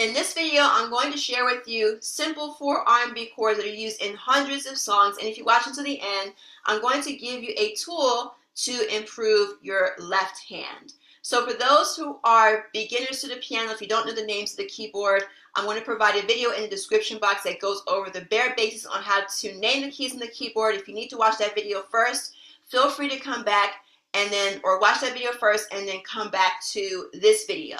In this video, I'm going to share with you simple 4 R&B chords that are used in hundreds of songs, and if you watch until the end, I'm going to give you a tool to improve your left hand. So for those who are beginners to the piano, if you don't know the names of the keyboard, I'm going to provide a video in the description box that goes over the bare basics on how to name the keys on the keyboard. If you need to watch that video first, feel free to come back or watch that video first and then come back to this video.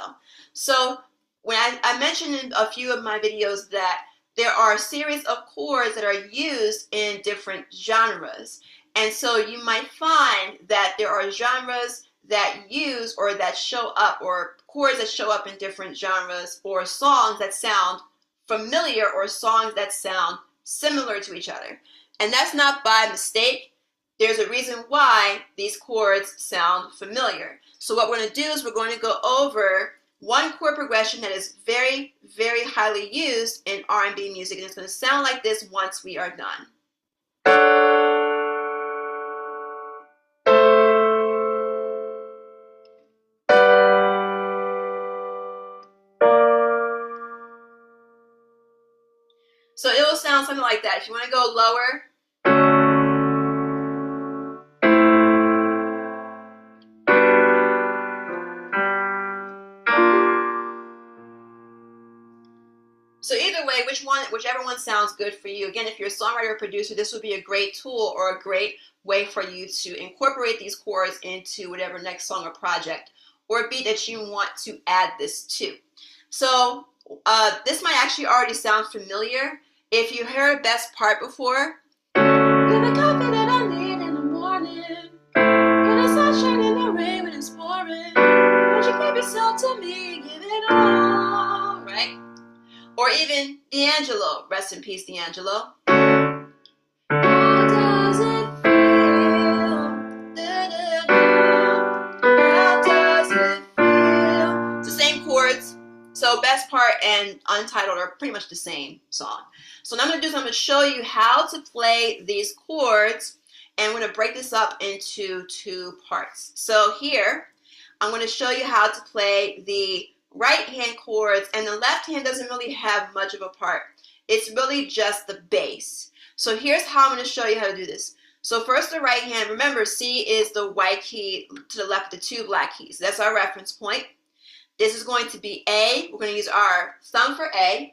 So when I mentioned in a few of my videos that there are a series of chords that are used in different genres. And so you might find that there are genres that use or that show up, or chords that show up in different genres, or songs that sound familiar or songs that sound similar to each other. And that's not by mistake. There's a reason why these chords sound familiar. So what we're going to do is we're going to go over one chord progression that is very, very highly used in R&B music, and it's going to sound like this once we are done. So it will sound something like that. If you want to go lower, so either way, whichever one sounds good for you. Again, if you're a songwriter or producer, this would be a great tool or a great way for you to incorporate these chords into whatever next song or project or beat that you want to add this to. So this might actually already sound familiar. If you heard best part before, you're the coffee that I need in the morning, you're the sunshine in the rain when it's pouring, won't you give yourself to me, give it all, right? Or even D'Angelo, rest in peace D'Angelo. How does it feel? How does it feel? It's the same chords. So best part and untitled are pretty much the same song. So what I'm going to do is I'm going to show you how to play these chords, and we're going to break this up into 2 parts. So here, I'm going to show you how to play the right hand chords, and the left hand doesn't really have much of a part. It's really just the bass. So here's how I'm going to show you how to do this. So first the right hand, remember C is the white key to the left of the 2 black keys. That's our reference point. This is going to be A. We're going to use our thumb for A.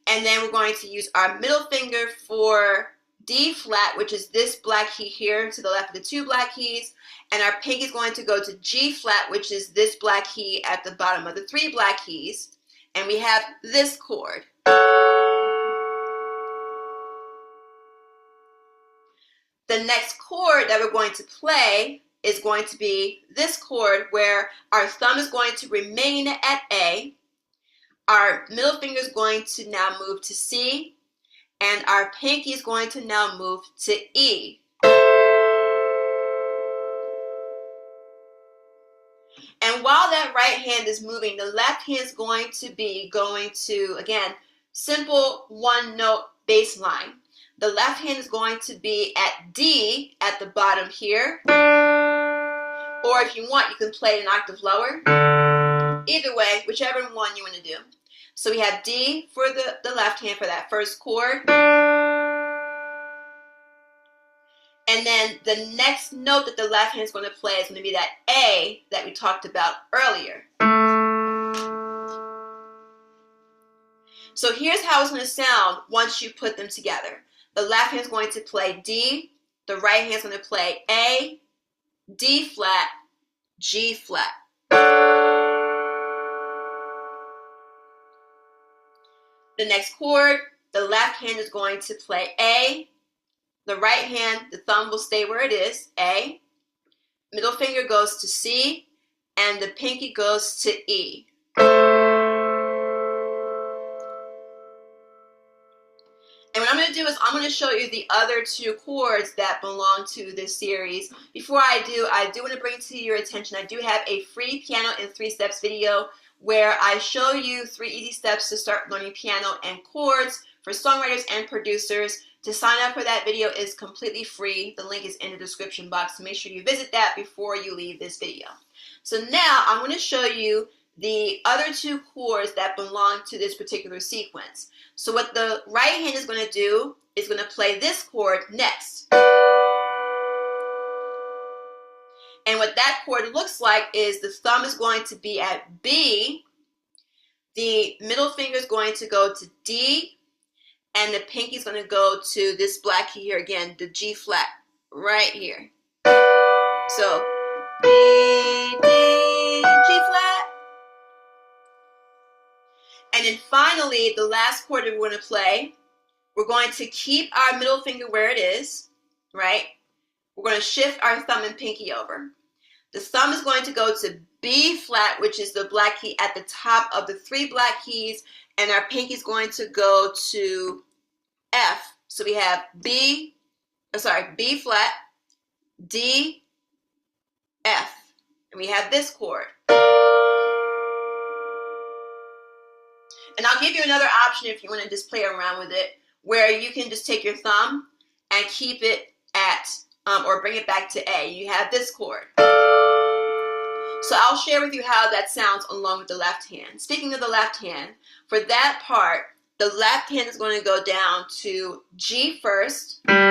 And then we're going to use our middle finger for D flat, which is this black key here to the left of the 2 black keys. And our pinky is going to go to G flat, which is this black key at the bottom of the 3 black keys. And we have this chord. The next chord that we're going to play is going to be this chord, where our thumb is going to remain at A. Our middle finger is going to now move to C, and our pinky is going to now move to E. And while that right hand is moving, the left hand is going to, again, simple 1-note bass line. The left hand is going to be at D at the bottom here, or if you want, you can play it an octave lower. Either way, whichever one you want to do. So we have D for the left hand for that first chord. And then the next note that the left hand is going to play is going to be that A that we talked about earlier. So here's how it's going to sound once you put them together. The left hand is going to play D. The right hand is going to play A, D flat, G flat. The next chord, the left hand is going to play A. The right hand, the thumb will stay where it is, A. Middle finger goes to C, and the pinky goes to E. And what I'm going to do is I'm going to show you the other 2 chords that belong to this series. Before I do want to bring to your attention, I do have a free piano in 3 steps video where I show you 3 easy steps to start learning piano and chords for songwriters and producers. To sign up for that video is completely free. The link is in the description box, so make sure you visit that before you leave this video. So now I'm going to show you the other two chords that belong to this particular sequence. So what the right hand is going to do is going to play this chord next. And what that chord looks like is the thumb is going to be at B, the middle finger is going to go to D, and the pinky is going to go to this black key here again, the G flat, right here. So B, D, G flat. And then finally, the last chord that we're going to play, we're going to keep our middle finger where it is, right? We're going to shift our thumb and pinky over. The thumb is going to go to B flat, which is the black key at the top of the three black keys, and our pinky is going to go to F. So we have B flat, D, F, and we have this chord. And I'll give you another option if you want to just play around with it, where you can just take your thumb and keep it at, or bring it back to A. You have this chord. So I'll share with you how that sounds along with the left hand. Speaking of the left hand, for that part, the left hand is going to go down to G first, and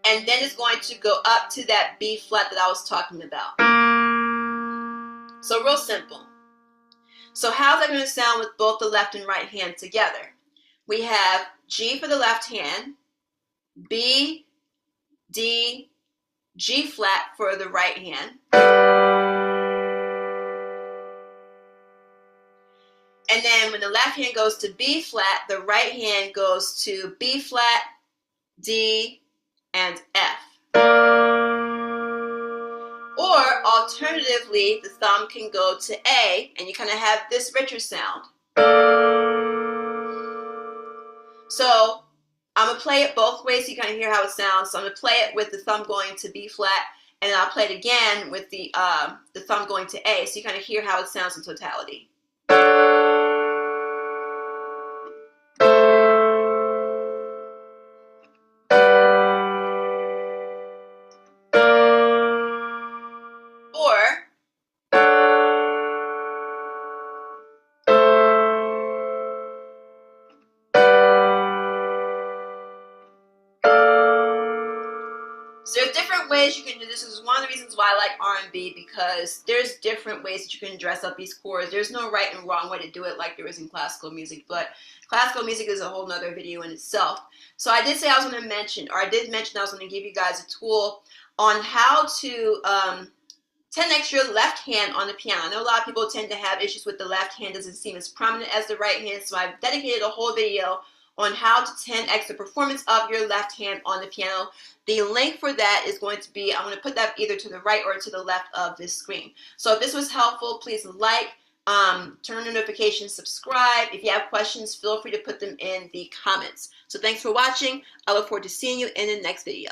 then it's going to go up to that B flat that I was talking about. So real simple. So how's that going to sound with both the left and right hand together? We have G for the left hand, B, D, G flat for the right hand. And then when the left hand goes to B flat, the right hand goes to B flat, D, and F. Or alternatively, the thumb can go to A, and you kind of have this richer sound. So I'm going to play it both ways so you kind of hear how it sounds. So I'm going to play it with the thumb going to B flat, and then I'll play it again with the thumb going to A, so you kind of hear how it sounds in totality. So there's different ways you can do this. This is one of the reasons why I like R&B, because there's different ways that you can dress up these chords. There's no right and wrong way to do it like there is in classical music, but classical music is a whole nother video in itself. So I did say I was going to mention, or I did mention I was going to give you guys a tool on how to 10x your left hand on the piano. I know a lot of people tend to have issues with the left hand, doesn't seem as prominent as the right hand, so I've dedicated a whole video on how to 10x the performance of your left hand on the piano. The link for that is going to be, I'm going to put that either to the right or to the left of this screen. So if this was helpful, please like, turn on notifications, subscribe. If you have questions, feel free to put them in the comments. So thanks for watching. I look forward to seeing you in the next video.